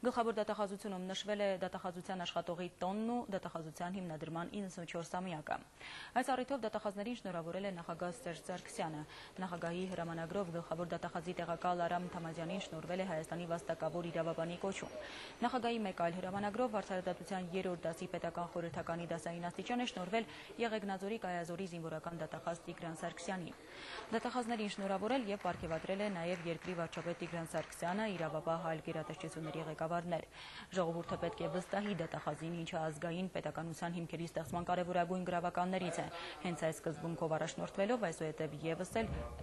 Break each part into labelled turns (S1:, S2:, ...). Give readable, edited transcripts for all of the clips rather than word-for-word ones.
S1: Գլխավոր դատախազությունում նշվել է դատախազության աշխատողի տոնն ու դատախազության հիմնադրման 94-ամյակը։ Այս առիթով դատախազներին շնորհավորել է նախագահ Սերժ Սարգսյանը։ Նախագահի հրամանագրով գլխավոր դատախազի տեղակալ Արամ Թամազյանին շնորհվել է Հայաստանի վաստակավոր իրավաբանի կոչում։ Նախագահի մեկ այլ հրամանագրով վարչարդատության 3-րդ դասի պետական խորհրդականի դասային աստիճան է շնորհվել Եղեգնաձորի Կայազորի զինվորական դատախազ Տիգրան Սարգսյանին։ Դատախազներին շնորհավորել եւ պարգեւատրել է նաեւ երկրի վարչապետ Տիգրան Սարգսյանը, իրավապահ այլ գերատեսչությունների ղեկավարներ։ Ժողովուրդը պետք է վստահի դատախազին, ինչը ազգային պետականության հիմքերի ստեղծման կարևորագույն գրավականներից է։ Հենց այս սկզբունքով առաջնորդվելով այսուհետև եւս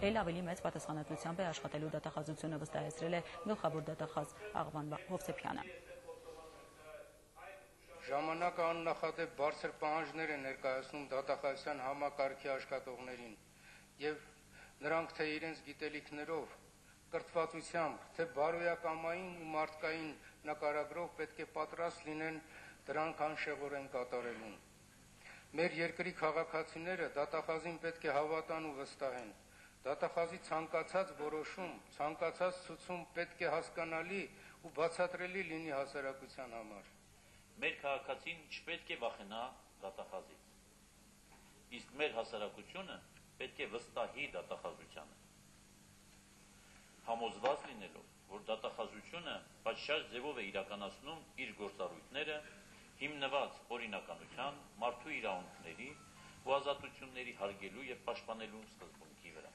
S1: էլ ավելի մեծ պատասխանատվությամբ է աշխատելու դատախազությունը, վստահեցրել է գլխավոր դատախազ Աղվան Հովսեփյանը։
S2: Ժամանակը աննախադեպ բարձր պահանջներ է ներկայացնում դատախազության համակարգի աշխատողներին եւ նրանք թե իրենց գիտելիքներով, կրթվածությամբ, թե բարոյակամային ու մարդկային նկարագրով պետք է պատրաստ լինեն դրանք անշեղորեն կատարելուն։ Մեր երկրի քաղաքացիները դատախազին պետք է հավատան ու վստահեն։ Դատախազի ցանկացած որոշում, ցանկացած ցուցում պետք է հասկանալի ու բացատրելի լինի հասարակության համար։
S3: Մեր քաղաքացին չպետք է վախենա դատախազից, իսկ մեր հասարակությունը պետք է վստահի դատախազությանը, համոզված լինելով, որ դատախազությունը պատշաճ ձևով է իրականացնում իր գործառույթները, հիմնված օրինականության, մարդու իրավունքների ու ազատությունների հարգելու և պաշտպանելու սկզբունքի վրա։